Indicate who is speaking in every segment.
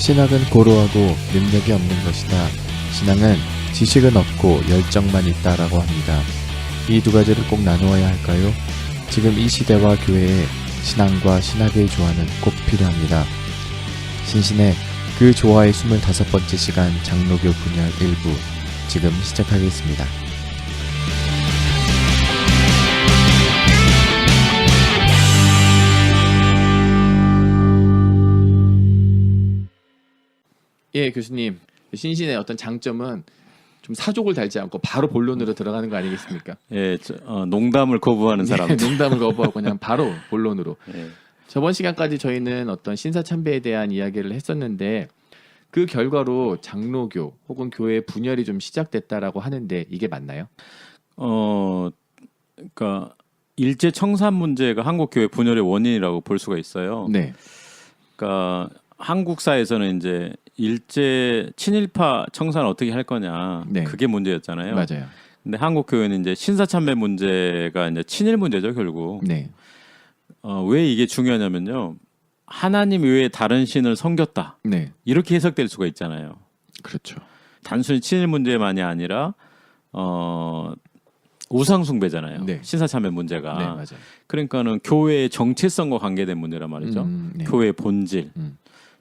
Speaker 1: 신학은 고루하고 능력이 없는 것이다. 신앙은 지식은 없고 열정만 있다라고 합니다. 이 두 가지를 꼭 나누어야 할까요? 지금 이 시대와 교회에 신앙과 신학의 조화는 꼭 필요합니다. 신신의 그 조화의 25번째 시간 장로교 분열 1부 지금 시작하겠습니다. 예, 교수님. 신신의 어떤 장점은 좀 사족을 달지 않고 바로 본론으로 들어가는 거 아니겠습니까?
Speaker 2: 예, 농담을 거부하는 사람.
Speaker 1: 농담을 거부하고 그냥 바로 본론으로.
Speaker 2: 예.
Speaker 1: 저번 시간까지 저희는 어떤 신사참배에 대한 이야기를 했었는데 그 결과로 장로교 혹은 교회 분열이 좀 시작됐다라고 하는데 이게 맞나요?
Speaker 2: 그러니까 일제 청산 문제가 한국 교회 분열의 원인이라고 볼 수가 있어요.
Speaker 1: 네.
Speaker 2: 그러니까 한국사에서는 이제 일제 친일파 청산을 어떻게 할 거냐,
Speaker 1: 네.
Speaker 2: 그게 문제였잖아요.
Speaker 1: 맞아요.
Speaker 2: 근데 한국 교회는 이제 신사참배 문제가 이제 친일 문제죠, 결국.
Speaker 1: 네.
Speaker 2: 왜 이게 중요하냐면요, 하나님 외에 다른 신을 섬겼다,
Speaker 1: 네.
Speaker 2: 이렇게 해석될 수가 있잖아요.
Speaker 1: 그렇죠.
Speaker 2: 단순히 친일 문제만이 아니라 우상 숭배잖아요.
Speaker 1: 네.
Speaker 2: 신사참배 문제가.
Speaker 1: 네, 맞아요.
Speaker 2: 그러니까는 교회의 정체성과 관계된 문제란 말이죠.
Speaker 1: 네.
Speaker 2: 교회의 본질,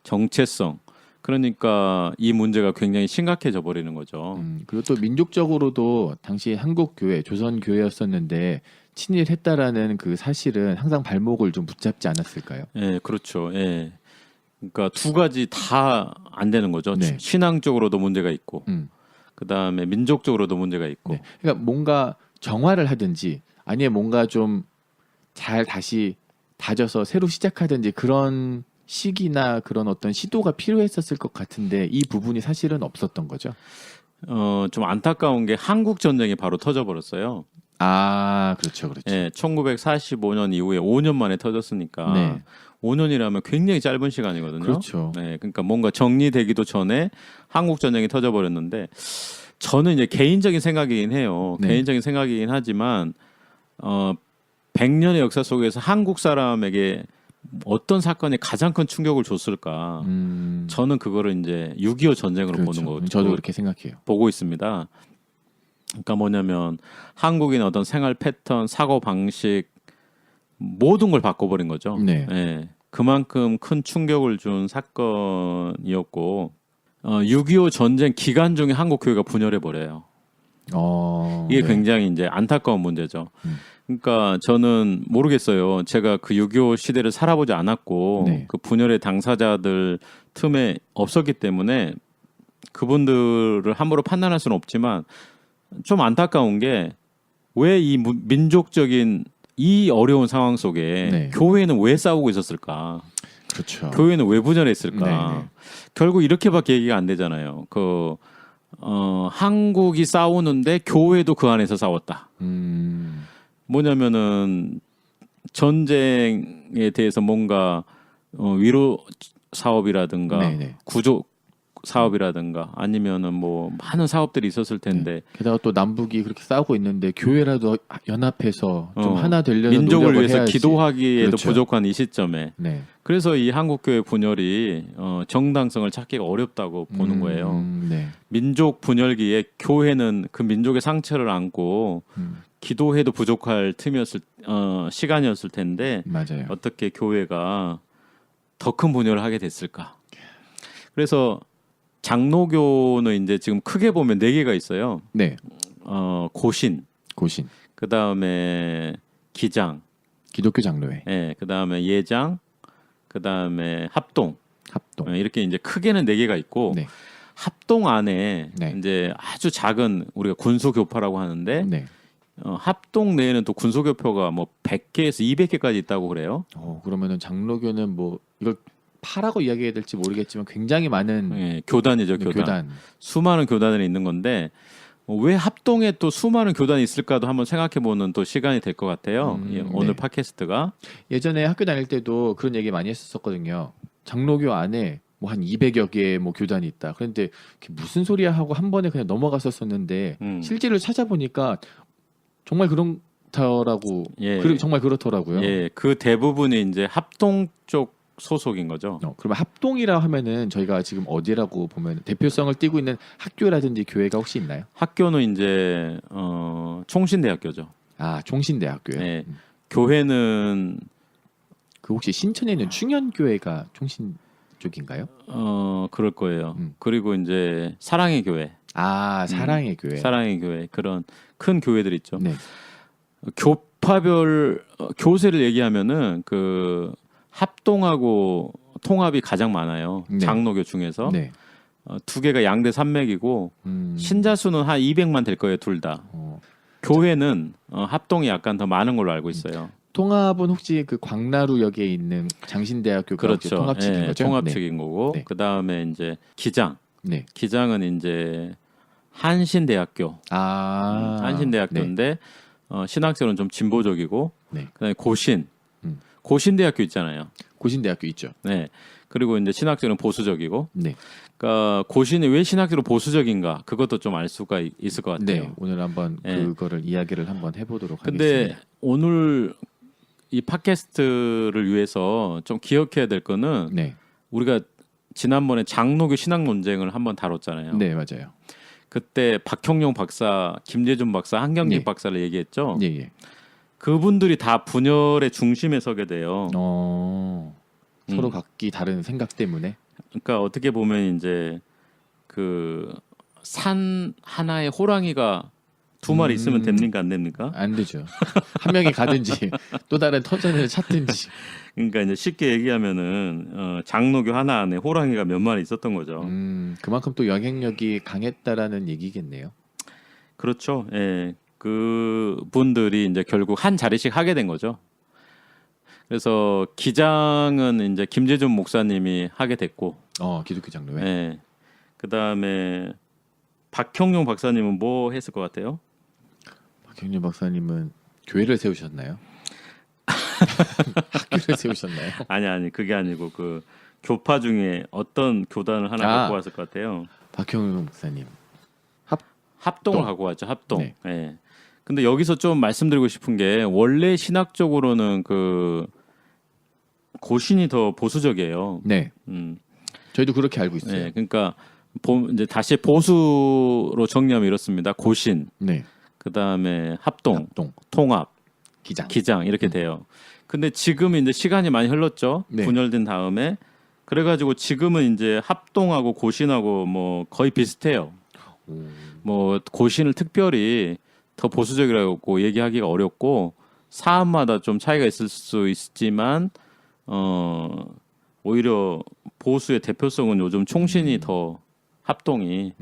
Speaker 2: 정체성. 그러니까 이 문제가 굉장히 심각해져 버리는 거죠.
Speaker 1: 그리고 또 민족적으로도 당시 한국 교회, 조선 교회였었는데 친일했다라는 그 사실은 항상 발목을 좀 붙잡지 않았을까요?
Speaker 2: 예, 그렇죠. 예. 그러니까 두 가지 다 안 되는 거죠.
Speaker 1: 네.
Speaker 2: 신앙적으로도 문제가 있고, 그 다음에 민족적으로도 문제가 있고.
Speaker 1: 네. 그러니까 뭔가 정화를 하든지 아니면 뭔가 좀 잘 다시 다져서 새로 시작하든지 그런 시기나 그런 어떤 시도가 필요했었을 것 같은데 이 부분이 사실은 없었던 거죠.
Speaker 2: 좀 안타까운 게 한국 전쟁이 바로 터져 버렸어요.
Speaker 1: 아, 그렇죠, 그렇죠.
Speaker 2: 예, 1945년 이후에 5년 만에 터졌으니까
Speaker 1: 네.
Speaker 2: 5년이라면 굉장히 짧은 시간이거든요.
Speaker 1: 그렇죠.
Speaker 2: 네, 그러니까 뭔가 정리되기도 전에 한국 전쟁이 터져 버렸는데 저는 이제 개인적인 생각이긴 해요.
Speaker 1: 네.
Speaker 2: 개인적인 생각이긴 하지만 100년의 역사 속에서 한국 사람에게 어떤 사건이 가장 큰 충격을 줬을까? 저는 그거를 이제 6.25 전쟁으로
Speaker 1: 그렇죠.
Speaker 2: 보는 거고
Speaker 1: 저도 그렇게 생각해요.
Speaker 2: 보고 있습니다. 그러니까 뭐냐면 한국인의 어떤 생활 패턴, 사고 방식 모든 걸 바꿔버린 거죠.
Speaker 1: 네.
Speaker 2: 예, 그만큼 큰 충격을 준 사건이었고 6.25 전쟁 기간 중에 한국 교회가 분열해 버려요. 이게
Speaker 1: 네.
Speaker 2: 굉장히 이제 안타까운 문제죠. 그러니까 저는 모르겠어요. 제가 그 6.25 시대를 살아보지 않았고
Speaker 1: 네.
Speaker 2: 그 분열의 당사자들 틈에 없었기 때문에 그분들을 함부로 판단할 수는 없지만 좀 안타까운 게 왜 이 민족적인 이 어려운 상황 속에
Speaker 1: 네.
Speaker 2: 교회는 왜 싸우고 있었을까?
Speaker 1: 그렇죠.
Speaker 2: 교회는 왜 분열했을까?
Speaker 1: 네, 네.
Speaker 2: 결국 이렇게밖에 얘기가 안 되잖아요. 한국이 싸우는데 교회도 그 안에서 싸웠다. 뭐냐면은 전쟁에 대해서 뭔가 위로 사업이라든가
Speaker 1: 네네.
Speaker 2: 구조 사업이라든가 아니면은 뭐 많은 사업들이 있었을 텐데
Speaker 1: 네. 게다가 또 남북이 그렇게 싸우고 있는데 교회라도 연합해서 좀 하나 되려는
Speaker 2: 민족을
Speaker 1: 노력을
Speaker 2: 위해서
Speaker 1: 해야지.
Speaker 2: 기도하기에도
Speaker 1: 그렇죠.
Speaker 2: 부족한 이 시점에
Speaker 1: 네.
Speaker 2: 그래서 이 한국교회 분열이 정당성을 찾기가 어렵다고 보는 거예요.
Speaker 1: 네.
Speaker 2: 민족 분열기에 교회는 그 민족의 상처를 안고 기도해도 부족할 틈이었을 시간이었을 텐데
Speaker 1: 맞아요.
Speaker 2: 어떻게 교회가 더 큰 분열을 하게 됐을까? 그래서 장로교는 이제 지금 크게 보면 4개가 있어요.
Speaker 1: 네.
Speaker 2: 고신,
Speaker 1: 고신,
Speaker 2: 그 다음에 기장,
Speaker 1: 기독교 장로회,
Speaker 2: 예, 그 다음에 예장, 그 다음에 합동,
Speaker 1: 합동.
Speaker 2: 이렇게 이제 크게는 4개가 있고
Speaker 1: 네.
Speaker 2: 합동 안에
Speaker 1: 네.
Speaker 2: 이제 아주 작은 우리가 군소교파라고 하는데
Speaker 1: 네.
Speaker 2: 합동 내에는 또 군소교표가 뭐 100개에서 200개까지 있다고 그래요.
Speaker 1: 그러면은 장로교는 뭐 이걸 파라고 이야기해야 될지 모르겠지만 굉장히 많은
Speaker 2: 예, 교단이죠, 교단. 수많은 교단들이 있는 건데 왜 합동에 또 수많은 교단이 있을까도 한번 생각해보는 또 시간이 될 것 같아요. 오늘
Speaker 1: 네.
Speaker 2: 팟캐스트가.
Speaker 1: 예전에 학교 다닐 때도 그런 얘기 많이 했었거든요. 장로교 안에 뭐 한 200여 개의 뭐 교단이 있다. 그런데 그게 무슨 소리야 하고 한 번에 그냥 넘어갔었었는데 실제로 찾아보니까 정말 그렇더라고.
Speaker 2: 예.
Speaker 1: 정말 그렇더라고요.
Speaker 2: 예, 그 대부분이 이제 합동 쪽 소속인 거죠.
Speaker 1: 그러면 합동이라 하면은 저희가 지금 어디라고 보면 대표성을 띠고 있는 학교라든지 교회가 혹시 있나요?
Speaker 2: 학교는 이제 총신대학교죠.
Speaker 1: 아, 총신대학교요.
Speaker 2: 네. 교회는
Speaker 1: 그 혹시 신천에 있는 충현교회가 총신 쪽인가요?
Speaker 2: 그럴 거예요.
Speaker 1: 음.
Speaker 2: 그리고 이제 사랑의 교회,
Speaker 1: 아, 사랑의 교회.
Speaker 2: 사랑의 교회 그런 큰 교회들 있죠.
Speaker 1: 네.
Speaker 2: 교파별 교세를 얘기하면은 그 합동하고 통합이 가장 많아요.
Speaker 1: 네.
Speaker 2: 장로교 중에서
Speaker 1: 네.
Speaker 2: 두 개가 양대 산맥이고 신자 수는 한 200만 될 거예요, 둘 다. 교회는 합동이 약간 더 많은 걸로 알고 있어요.
Speaker 1: 통합은 혹시 그 광나루역에 있는 장신대학교가
Speaker 2: 그렇죠.
Speaker 1: 통합 측인
Speaker 2: 예,
Speaker 1: 거죠?
Speaker 2: 통합
Speaker 1: 네.
Speaker 2: 측인 거고
Speaker 1: 네.
Speaker 2: 그 다음에 이제 기장,
Speaker 1: 네.
Speaker 2: 기장은 이제 한신대학교,
Speaker 1: 아,
Speaker 2: 한신대학교인데 신학생은 좀 진보적이고
Speaker 1: 네.
Speaker 2: 그다음에 고신,
Speaker 1: 음.
Speaker 2: 고신대학교 있잖아요.
Speaker 1: 고신대학교 있죠.
Speaker 2: 네. 그리고 이제 신학생은 보수적이고,
Speaker 1: 네.
Speaker 2: 그러니까 고신이 왜 신학생으로 보수적인가 그것도 좀 알 수가 있을 것 같아요.
Speaker 1: 네. 오늘 한번
Speaker 2: 네.
Speaker 1: 그거를 이야기를 한번 해보도록
Speaker 2: 근데
Speaker 1: 하겠습니다.
Speaker 2: 오늘 이 팟캐스트를 위해서 좀 기억해야 될 거는
Speaker 1: 네.
Speaker 2: 우리가 지난번에 장로교 신학 논쟁을 한번 다뤘잖아요.
Speaker 1: 네, 맞아요.
Speaker 2: 그때 박형용 박사, 김재준 박사, 한경직
Speaker 1: 네.
Speaker 2: 박사를 얘기했죠.
Speaker 1: 예, 예.
Speaker 2: 그분들이 다 분열의 중심에 서게 돼요.
Speaker 1: 서로 각기 다른 생각 때문에.
Speaker 2: 그러니까 어떻게 보면 이제 그 산 하나에 호랑이가 두 마리 있으면 됩니까 안 됩니까?
Speaker 1: 안 되죠. 한 명이 가든지 또 다른 터전을 찾든지.
Speaker 2: 그러니까 이제 쉽게 얘기하면은 장로교 하나 안에 호랑이가 몇 마리 있었던 거죠.
Speaker 1: 그만큼 또 영향력이 강했다라는 얘기겠네요.
Speaker 2: 그렇죠. 예. 그 분들이 이제 결국 한 자리씩 하게 된 거죠. 그래서 기장은 이제 김재준 목사님이 하게 됐고,
Speaker 1: 기독교 장로회.
Speaker 2: 예. 그 다음에 박형용 박사님은 뭐 했을 것 같아요?
Speaker 1: 박형준 박사님은 교회를 세우셨나요? 학교를 세우셨나요?
Speaker 2: 아니 그게 아니고 그 교파 중에 어떤 교단을 하나 갖고 왔을 것 같아요.
Speaker 1: 박형준 목사님.
Speaker 2: 합동을 하고 왔죠. 합동.
Speaker 1: 네.
Speaker 2: 예. 근데 여기서 좀 말씀드리고 싶은 게 원래 신학적으로는 그 고신이 더 보수적이에요.
Speaker 1: 네. 저희도 그렇게 알고 있어요.
Speaker 2: 네. 그러니까 이제 다시 보수로 정리하면 이렇습니다. 고신.
Speaker 1: 네.
Speaker 2: 그다음에 합동, 통합,
Speaker 1: 기장.
Speaker 2: 기장 이렇게 돼요. 근데 지금 이제 시간이 많이 흘렀죠.
Speaker 1: 네.
Speaker 2: 분열된 다음에 그래가지고 지금은 이제 합동하고 고신하고 뭐 거의 비슷해요. 뭐 고신을 특별히 더 보수적이라고 얘기하기가 어렵고 사안마다 좀 차이가 있을 수 있지만 오히려 보수의 대표성은 요즘 총신이 더 합동이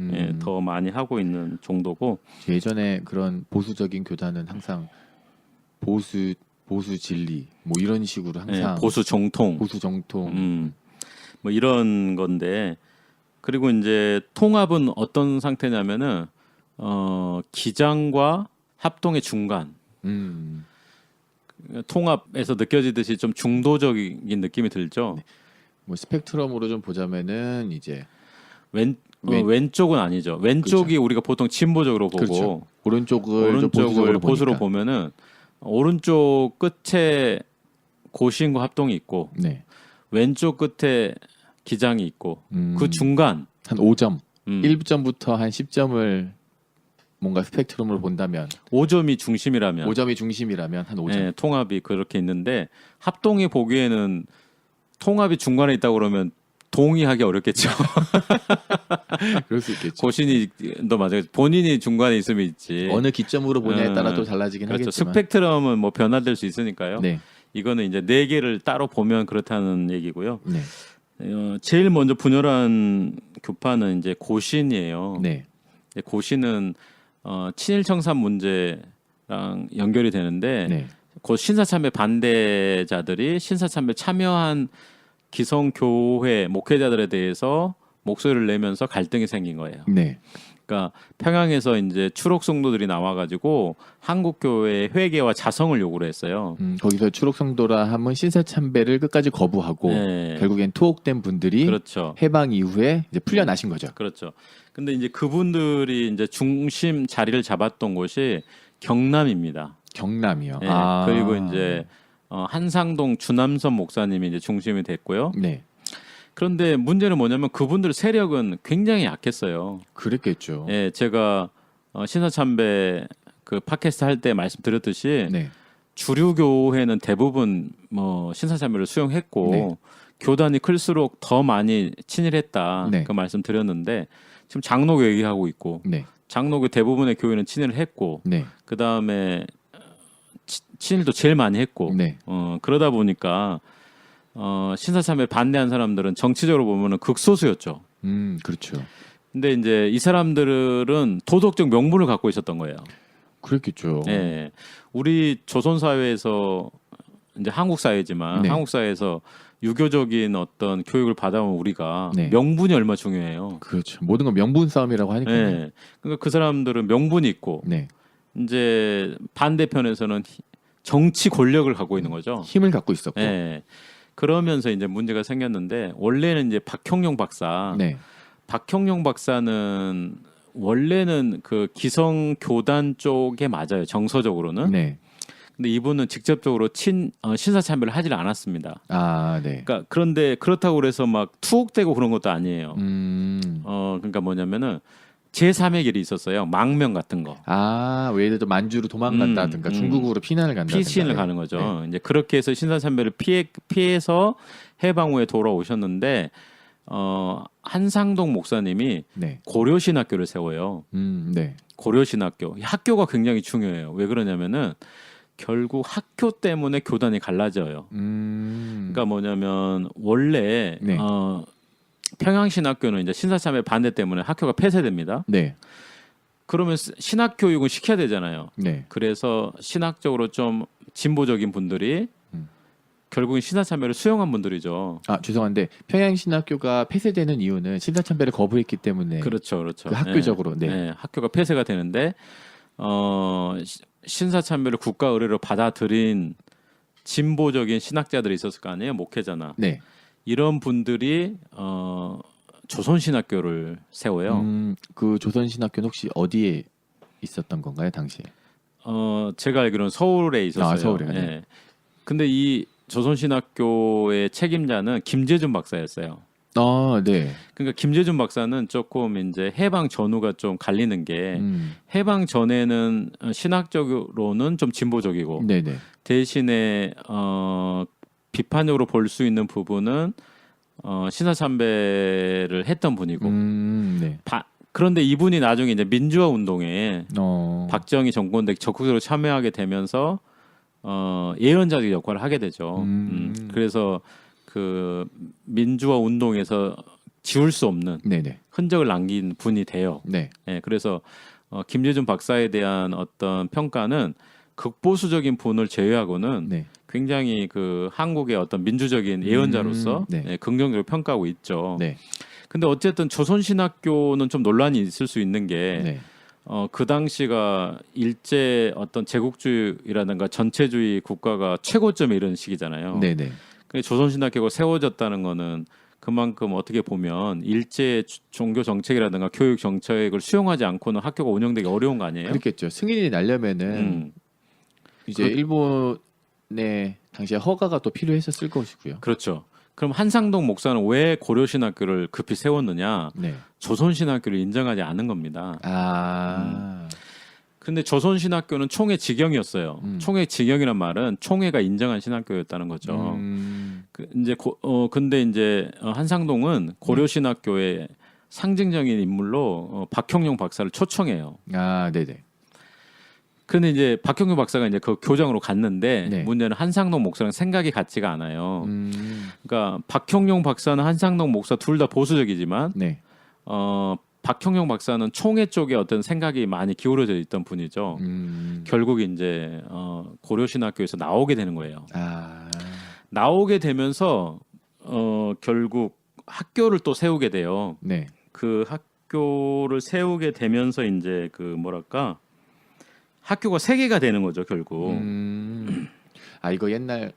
Speaker 2: 더 많이 하고 있는 정도고
Speaker 1: 예전에 그런 보수적인 교단은 항상 보수 진리 뭐 이런 식으로 항상
Speaker 2: 보수 정통 뭐 이런 건데 그리고 이제 통합은 어떤 상태냐면은 기장과 합동의 중간 통합에서 느껴지듯이 좀 중도적인 느낌이 들죠.
Speaker 1: 네. 뭐 스펙트럼으로 좀 보자면은 이제
Speaker 2: 왼쪽은 아니죠. 왼쪽이
Speaker 1: 그렇죠.
Speaker 2: 우리가 보통 진보적으로 보고
Speaker 1: 그렇죠. 오른쪽을
Speaker 2: 보수로 보면은 오른쪽 끝에 고신과 합동이 있고
Speaker 1: 네.
Speaker 2: 왼쪽 끝에 기장이 있고 그 중간
Speaker 1: 한 5점 1점부터 한 10점을 뭔가 스펙트럼으로 본다면
Speaker 2: 5점이 중심이라면
Speaker 1: 5점이 중심이라면 한 5점.
Speaker 2: 네, 통합이 그렇게 있는데 합동이 보기에는 통합이 중간에 있다고 그러면 동의하기 어렵겠죠.
Speaker 1: 그럴 수 있겠죠.
Speaker 2: 고신이 너 맞아요. 본인이 중간에 있으면 있지.
Speaker 1: 어느 기점으로 보냐에 따라 또 달라지긴
Speaker 2: 그렇죠.
Speaker 1: 하겠지만.
Speaker 2: 스펙트럼은 뭐 변화될 수 있으니까요.
Speaker 1: 네.
Speaker 2: 이거는 이제 네 개를 따로 보면 그렇다는 얘기고요.
Speaker 1: 네.
Speaker 2: 제일 먼저 분열한 교파는 이제 고신이에요.
Speaker 1: 네.
Speaker 2: 고신은 친일청산 문제랑 연결이 되는데
Speaker 1: 네.
Speaker 2: 곧 신사참배 반대자들이 신사참배 참여한 기성교회 목회자들에 대해서 목소리를 내면서 갈등이 생긴 거예요.
Speaker 1: 네.
Speaker 2: 그러니까 평양에서 이제 추록 성도들이 나와가지고 한국 교회의 회개와 자성을 요구를 했어요.
Speaker 1: 거기서 추록 성도라 함은 신사참배를 끝까지 거부하고
Speaker 2: 네.
Speaker 1: 결국엔 투옥된 분들이
Speaker 2: 그렇죠.
Speaker 1: 해방 이후에 이제 풀려나신 거죠.
Speaker 2: 그렇죠. 근데 이제 그분들이 이제 중심 자리를 잡았던 곳이 경남입니다.
Speaker 1: 경남이요.
Speaker 2: 네. 그리고 이제 한상동 주남선 목사님이 이제 중심이 됐고요.
Speaker 1: 네.
Speaker 2: 그런데 문제는 뭐냐면 그분들 세력은 굉장히 약했어요.
Speaker 1: 그랬겠죠.
Speaker 2: 예, 제가 신사참배 그 팟캐스트 할 때 말씀드렸듯이
Speaker 1: 네.
Speaker 2: 주류 교회는 대부분 뭐 신사참배를 수용했고
Speaker 1: 네.
Speaker 2: 교단이 클수록 더 많이 친일했다.
Speaker 1: 네.
Speaker 2: 그 말씀 드렸는데 지금 장로교 얘기하고 있고
Speaker 1: 네.
Speaker 2: 장로교 대부분의 교회는 친일을 했고
Speaker 1: 네.
Speaker 2: 그 다음에 친일도 제일 많이 했고
Speaker 1: 네.
Speaker 2: 그러다 보니까 신사참배 반대한 사람들은 정치적으로 보면은 극소수였죠.
Speaker 1: 그렇죠.
Speaker 2: 근데 이제 이 사람들은 도덕적 명분을 갖고 있었던 거예요.
Speaker 1: 그랬겠죠.
Speaker 2: 예. 우리 조선 사회에서 이제 한국 사회지만
Speaker 1: 네.
Speaker 2: 한국 사회에서 유교적인 어떤 교육을 받아온 우리가
Speaker 1: 네.
Speaker 2: 명분이 얼마나 중요해요.
Speaker 1: 그렇죠. 모든 건 명분 싸움이라고 하니까요.
Speaker 2: 예. 그러니까 그 사람들은 명분이 있고
Speaker 1: 네.
Speaker 2: 이제 반대편에서는 정치 권력을 갖고 있는 거죠.
Speaker 1: 힘을 갖고 있었고.
Speaker 2: 예. 그러면서 이제 문제가 생겼는데 원래는 이제 박형룡 박사.
Speaker 1: 네.
Speaker 2: 박형룡 박사는 원래는 그 기성 교단 쪽에 맞아요. 정서적으로는.
Speaker 1: 네.
Speaker 2: 근데 이분은 직접적으로 신사참배를 하질 않았습니다.
Speaker 1: 아, 네.
Speaker 2: 그러니까 그런데 그렇다고 그래서 막 투옥되고 그런 것도 아니에요. 그러니까 뭐냐면은 제3의 길이 있었어요. 망명 같은 거.
Speaker 1: 아, 예를 들어 만주로 도망간다든가 중국으로 피난을 간다든가.
Speaker 2: 피신을 가는 거죠.
Speaker 1: 네.
Speaker 2: 이제 그렇게 해서 신사참배를 피해서 해방 후에 돌아오셨는데 한상동 목사님이
Speaker 1: 네.
Speaker 2: 고려신학교를 세워요.
Speaker 1: 네.
Speaker 2: 고려신학교. 이 학교가 굉장히 중요해요. 왜 그러냐면은 결국 학교 때문에 교단이 갈라져요. 그러니까 뭐냐면 원래
Speaker 1: 네.
Speaker 2: 평양신학교는 이제 신사참배 반대 때문에 학교가 폐쇄됩니다.
Speaker 1: 네.
Speaker 2: 그러면 신학 교육은 시켜야 되잖아요.
Speaker 1: 네.
Speaker 2: 그래서 신학적으로 좀 진보적인 분들이 결국은 신사참배를 수용한 분들이죠.
Speaker 1: 아, 죄송한데 평양신학교가 폐쇄되는 이유는 신사참배를 거부했기 때문에.
Speaker 2: 그렇죠, 그렇죠.
Speaker 1: 그 학교적으로. 네.
Speaker 2: 네, 학교가 폐쇄가 되는데 신사참배를 국가 의례로 받아들인 진보적인 신학자들이 있었을 거 아니에요, 목회자나.
Speaker 1: 네.
Speaker 2: 이런 분들이 조선신학교를 세워요.
Speaker 1: 그 조선신학교는 혹시 어디에 있었던 건가요, 당시에?
Speaker 2: 제가 알기로는 서울에 있었어요.
Speaker 1: 아, 서울에. 네.
Speaker 2: 예. 근데 이 조선신학교의 책임자는 김재준 박사였어요.
Speaker 1: 아, 네.
Speaker 2: 그러니까 김재준 박사는 조금 이제 해방 전후가 좀 갈리는 게 해방 전에는 신학적으로는 좀 진보적이고
Speaker 1: 네네.
Speaker 2: 대신에 비판적으로 볼 수 있는 부분은 신사참배를 했던 분이고
Speaker 1: 네.
Speaker 2: 그런데 이분이 나중에 이제 민주화 운동에 박정희 정권 때 적극적으로 참여하게 되면서 예언자적 역할을 하게 되죠. 그래서 그 민주화 운동에서 지울 수 없는
Speaker 1: 네네.
Speaker 2: 흔적을 남긴 분이 돼요.
Speaker 1: 네.
Speaker 2: 예, 그래서 김재준 박사에 대한 어떤 평가는 극보수적인 분을 제외하고는
Speaker 1: 네.
Speaker 2: 굉장히 그 한국의 어떤 민주적인 예언자로서
Speaker 1: 네.
Speaker 2: 예, 긍정적으로 평가하고 있죠.
Speaker 1: 네.
Speaker 2: 근데 어쨌든 조선신학교는 좀 논란이 있을 수 있는 게
Speaker 1: 네.
Speaker 2: 그 당시가 일제 어떤 제국주의라든가 전체주의 국가가 최고점에 이른 시기잖아요.
Speaker 1: 네네.
Speaker 2: 근데 조선신학교가 세워졌다는 거는 그만큼 어떻게 보면 일제 종교 정책이라든가 교육 정책을 수용하지 않고는 학교가 운영되기 어려운 거 아니에요?
Speaker 1: 그렇겠죠. 승인이 나려면은 이제 일본의 당시에 허가가 또 필요했었을 것이고요.
Speaker 2: 그렇죠. 그럼 한상동 목사는 왜 고려신학교를 급히 세웠느냐?
Speaker 1: 네.
Speaker 2: 조선신학교를 인정하지 않은 겁니다.
Speaker 1: 아.
Speaker 2: 근데 조선신학교는 총회 직영이었어요. 총회 직영이란 말은 총회가 인정한 신학교였다는 거죠. 근데 이제 한상동은 고려신학교의 상징적인 인물로 박형룡 박사를 초청해요.
Speaker 1: 아, 네네.
Speaker 2: 근데 이제 박형룡 박사가 이제 그 교장으로 갔는데
Speaker 1: 네.
Speaker 2: 문제는 한상동 목사랑 생각이 같지가 않아요. 그러니까 박형룡 박사는 한상동 목사 둘 다 보수적이지만
Speaker 1: 네.
Speaker 2: 박형룡 박사는 총회 쪽에 어떤 생각이 많이 기울어져 있던 분이죠. 결국 이제 고려신학교에서 나오게 되는 거예요.
Speaker 1: 아.
Speaker 2: 나오게 되면서 결국 학교를 또 세우게 돼요.
Speaker 1: 네.
Speaker 2: 그 학교를 세우게 되면서 이제 그 뭐랄까 학교가 세 개가 되는 거죠 결국.
Speaker 1: 아, 이거 옛날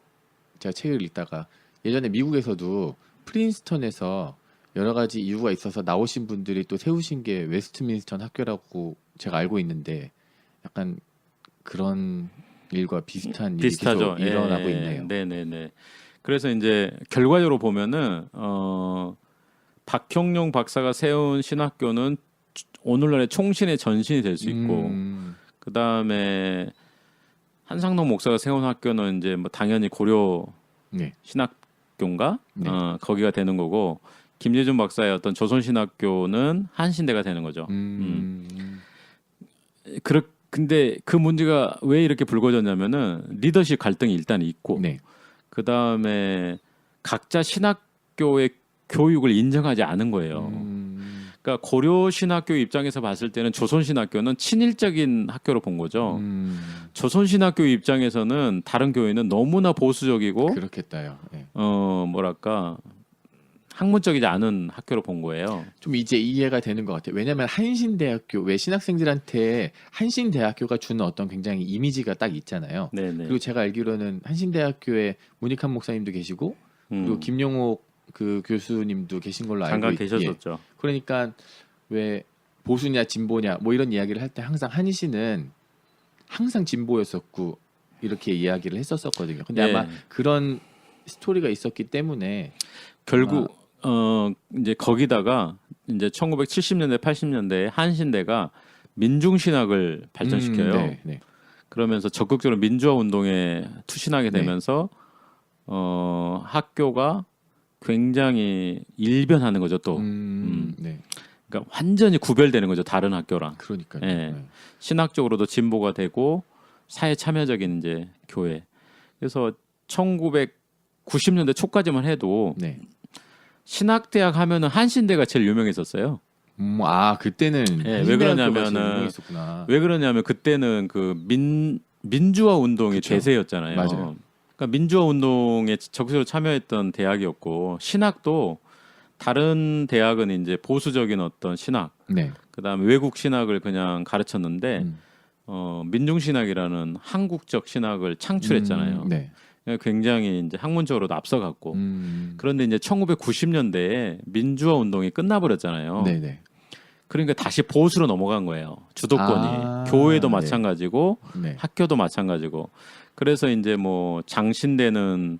Speaker 1: 제가 책을 읽다가 예전에 미국에서도 프린스턴에서 여러 가지 이유가 있어서 나오신 분들이 또 세우신 게 웨스트민스턴 학교라고 제가 알고 있는데 약간 그런 일과 비슷한 일이
Speaker 2: 비슷하죠.
Speaker 1: 계속 일어나고
Speaker 2: 예,
Speaker 1: 있네요.
Speaker 2: 네네네. 그래서 이제 결과적으로 보면은 박형룡 박사가 세운 신학교는 오늘날의 총신의 전신이 될 수 있고, 그 다음에 한상동 목사가 세운 학교는 이제 뭐 당연히 고려
Speaker 1: 네.
Speaker 2: 신학교인가
Speaker 1: 네.
Speaker 2: 거기가 되는 거고, 김예준 박사의 어떤 조선신학교는 한신대가 되는 거죠. 근데 그 문제가 왜 이렇게 불거졌냐면은 리더십 갈등이 일단 있고,
Speaker 1: 네.
Speaker 2: 그 다음에 각자 신학교의 교육을 인정하지 않은 거예요. 그러니까 고려 신학교 입장에서 봤을 때는 조선 신학교는 친일적인 학교로 본 거죠. 조선 신학교 입장에서는 다른 교회는 너무나 보수적이고
Speaker 1: 그렇겠다요. 네.
Speaker 2: 뭐랄까 학문적이지 않은 학교로 본 거예요.
Speaker 1: 좀 이제 이해가 되는 것 같아요. 왜냐하면 한신대학교 왜 신학생들한테 한신대학교가 주는 어떤 굉장히 이미지가 딱 있잖아요.
Speaker 2: 네네.
Speaker 1: 그리고 제가 알기로는 한신대학교에 문익환 목사님도 계시고 그리고 김용옥 그 교수님도 계신 걸로 알고
Speaker 2: 잠깐
Speaker 1: 있어요.
Speaker 2: 계셨었죠.
Speaker 1: 그러니까 왜 보수냐 진보냐 뭐 이런 이야기를 할 때 항상 한신은 항상 진보였었고 이렇게 이야기를 했었거든요. 근데
Speaker 2: 예.
Speaker 1: 아마 그런 스토리가 있었기 때문에
Speaker 2: 결국 이제 거기다가 이제 1970년대 80년대에 한신대가 민중신학을 발전시켜요.
Speaker 1: 네, 네.
Speaker 2: 그러면서 적극적으로 민주화 운동에 투신하게
Speaker 1: 네.
Speaker 2: 되면서 학교가 굉장히 일변하는 거죠 또.
Speaker 1: 네.
Speaker 2: 그러니까 완전히 구별되는 거죠 다른 학교랑.
Speaker 1: 그러니까요.
Speaker 2: 예.
Speaker 1: 네.
Speaker 2: 신학적으로도 진보가 되고 사회 참여적인 이제 교회. 그래서 1990년대 초까지만 해도
Speaker 1: 네.
Speaker 2: 신학대학 하면은 한신대가 제일 유명했었어요.
Speaker 1: 그때는
Speaker 2: 예, 왜 그러냐면은
Speaker 1: 유명했었구나.
Speaker 2: 왜 그러냐면 그때는 그 민주화 운동이
Speaker 1: 그쵸.
Speaker 2: 대세였잖아요.
Speaker 1: 맞아요.
Speaker 2: 그러니까 민주화 운동에 적극적으로 참여했던 대학이었고 신학도 다른 대학은 이제 보수적인 어떤 신학,
Speaker 1: 네.
Speaker 2: 그다음에 외국 신학을 그냥 가르쳤는데 민중신학이라는 한국적 신학을 창출했잖아요.
Speaker 1: 네.
Speaker 2: 굉장히 이제 학문적으로도 앞서갔고
Speaker 1: 음.
Speaker 2: 그런데 이제 1990년대에 민주화 운동이 끝나버렸잖아요.
Speaker 1: 네, 네.
Speaker 2: 그러니까 다시 보수로 넘어간 거예요. 주도권이 교회도
Speaker 1: 네.
Speaker 2: 마찬가지고
Speaker 1: 네.
Speaker 2: 학교도 마찬가지고 그래서 이제 뭐 장신대는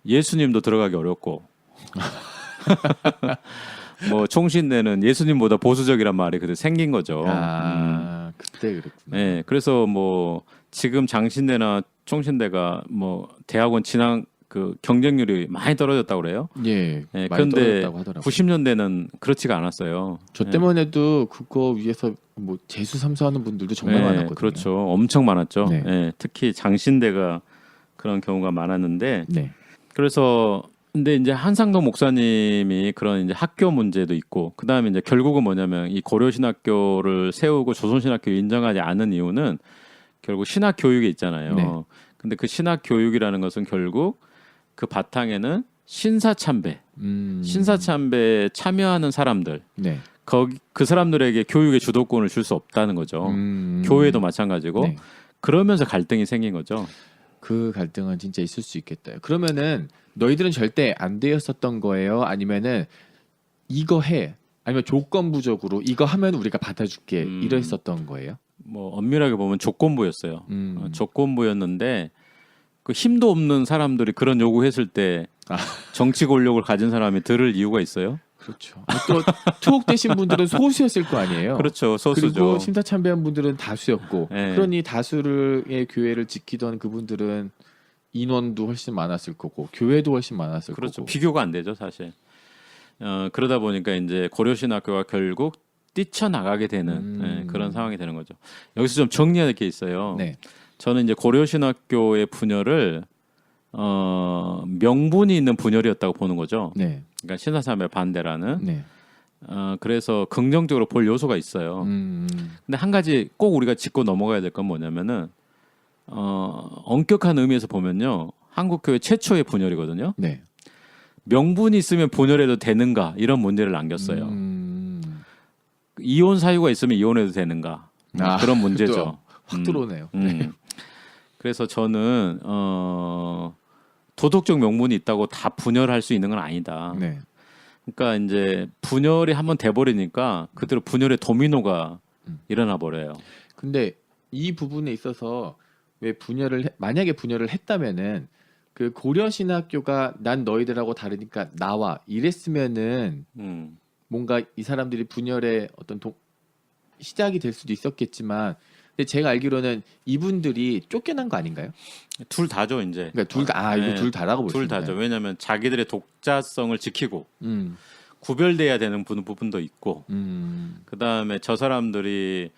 Speaker 2: 예수님도 들어가기 어렵고 뭐 총신대는 예수님보다 보수적이란 말이 그때 생긴 거죠.
Speaker 1: 그때 그랬구나.
Speaker 2: 네, 그래서 뭐 지금 장신대나 총신대가 뭐 대학원 진학 그 경쟁률이 많이 떨어졌다고 그래요.
Speaker 1: 예.
Speaker 2: 네,
Speaker 1: 많이
Speaker 2: 그런데
Speaker 1: 떨어졌다고 하더라고요.
Speaker 2: 90년대는 그렇지가 않았어요.
Speaker 1: 저 때만 해도 그거 위해서 뭐 재수 삼수하는 분들도 정말 많았거든요.
Speaker 2: 그렇죠. 엄청 많았죠.
Speaker 1: 네.
Speaker 2: 네, 특히 장신대가 그런 경우가 많았는데
Speaker 1: 네.
Speaker 2: 그래서 근데 이제 한상동 목사님이 그런 이제 학교 문제도 있고 그다음에 이제 결국은 뭐냐면 이 고려신학교를 세우고 조선신학교 인정하지 않은 이유는 결국 신학 교육에 있잖아요.
Speaker 1: 네.
Speaker 2: 근데 그 신학 교육이라는 것은 결국 그 바탕에는 신사참배, 신사참배에 참여하는 사람들,
Speaker 1: 네.
Speaker 2: 그 사람들에게 교육의 주도권을 줄 수 없다는 거죠. 교회도 마찬가지고
Speaker 1: 네.
Speaker 2: 그러면서 갈등이 생긴 거죠.
Speaker 1: 그 갈등은 진짜 있을 수 있겠다. 그러면은 너희들은 절대 안 되었었던 거예요? 아니면은 이거 해? 아니면 조건부적으로 이거 하면 우리가 받아줄게 이랬었던 거예요?
Speaker 2: 뭐 엄밀하게 보면 조건부였어요. 조건부였는데 그 힘도 없는 사람들이 그런 요구했을 때 정치 권력을 가진 사람이 들을 이유가 있어요?
Speaker 1: 그렇죠. 또 투옥되신 분들은 소수였을 거 아니에요.
Speaker 2: 그렇죠, 소수죠.
Speaker 1: 그리고 심사참배한 분들은 다수였고,
Speaker 2: 네.
Speaker 1: 그러니 다수의 교회를 지키던 그분들은 인원도 훨씬 많았을 거고, 교회도 훨씬 많았을
Speaker 2: 그렇죠.
Speaker 1: 거고.
Speaker 2: 비교가 안 되죠, 사실. 그러다 보니까 이제 고려신학교가 결국 뛰쳐나가게 되는 그런 상황이 되는 거죠. 여기서 좀 정리할 게 있어요.
Speaker 1: 네.
Speaker 2: 저는 이제 고려신학교의 분열을 명분이 있는 분열이었다고 보는 거죠.
Speaker 1: 네.
Speaker 2: 그러니까 신사참배 반대라는.
Speaker 1: 네.
Speaker 2: 그래서 긍정적으로 볼 요소가 있어요. 근데 한 가지 꼭 우리가 짚고 넘어가야 될 건 뭐냐면은 엄격한 의미에서 보면요, 한국 교회 최초의 분열이거든요.
Speaker 1: 네.
Speaker 2: 명분이 있으면 분열해도 되는가 이런 문제를 남겼어요. 이혼 사유가 있으면 이혼해도 되는가 그런 문제죠.
Speaker 1: 확 들어오네요.
Speaker 2: 그래서 저는 도덕적 명분이 있다고 다 분열할 수 있는 건 아니다.
Speaker 1: 네.
Speaker 2: 그러니까 이제 분열이 한번 돼버리니까 그대로 분열의 도미노가 일어나 버려요.
Speaker 1: 근데 이 부분에 있어서 왜 만약에 분열을 했다면은 그 고려신학교가 난 너희들하고 다르니까 나와 이랬으면은 뭔가 이 사람들이 분열의 어떤 시작이 될 수도 있었겠지만, 근데 제가 알기로는 이분들이 쫓겨난 거 아닌가요?
Speaker 2: 둘 다죠 이제.
Speaker 1: 그러니까 이거
Speaker 2: 네,
Speaker 1: 둘 다라고 볼 수
Speaker 2: 둘
Speaker 1: 있나요?
Speaker 2: 다죠. 왜냐하면 자기들의 독자성을 지키고
Speaker 1: 음,
Speaker 2: 구별돼야 되는 부분도 있고, 그 다음에 저 사람들이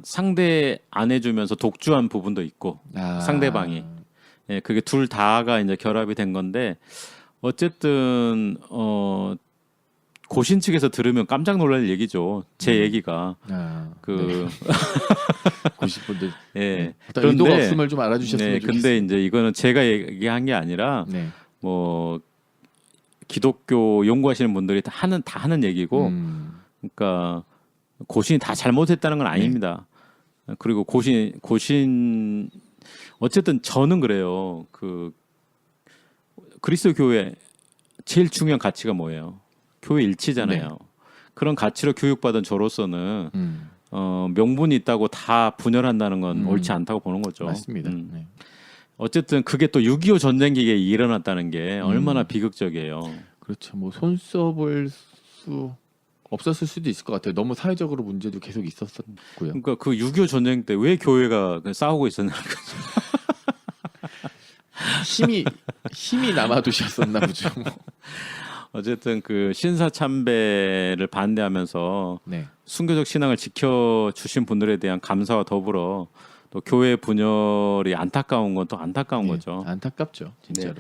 Speaker 2: 상대 안 해주면서 독주한 부분도 있고, 상대방이. 예, 그게 둘 다가 이제 결합이 된 건데, 어쨌든 고신 측에서 들으면 깜짝 놀랄 얘기죠. 제 얘기가 그
Speaker 1: 90분들.
Speaker 2: 예.
Speaker 1: 어떤 의도가 없음을 좀 알아주셨으면
Speaker 2: 네,
Speaker 1: 좋겠습니다.
Speaker 2: 근데 이제 이거는 제가 얘기한 게 아니라
Speaker 1: 네.
Speaker 2: 뭐 기독교 연구하시는 분들이 다 하는 얘기고, 그러니까 고신이 다 잘못했다는 건 아닙니다. 그리고 고신 어쨌든 저는 그래요. 그 그리스도 교회 제일 중요한 가치가 뭐예요? 교회 일치잖아요.
Speaker 1: 네.
Speaker 2: 그런 가치로 교육받은 저로서는 명분이 있다고 다 분열한다는 건 옳지 않다고 보는 거죠.
Speaker 1: 맞습니다. 네.
Speaker 2: 어쨌든 그게 또 6.25 전쟁기에 일어났다는 게 얼마나 비극적이에요.
Speaker 1: 그렇죠. 뭐 손써볼 수 없었을 수도 있을 것 같아요. 너무 사회적으로 문제도 계속 있었었고요.
Speaker 2: 그러니까 그 6.25 전쟁 때 왜 교회가 싸우고 있었냐.
Speaker 1: 힘이 남아도셨었나 보죠.
Speaker 2: 어쨌든 그 신사 참배를 반대하면서
Speaker 1: 네.
Speaker 2: 순교적 신앙을 지켜주신 분들에 대한 감사와 더불어 또 교회 분열이 안타까운 건 또 안타까운 거죠.
Speaker 1: 안타깝죠, 진짜로.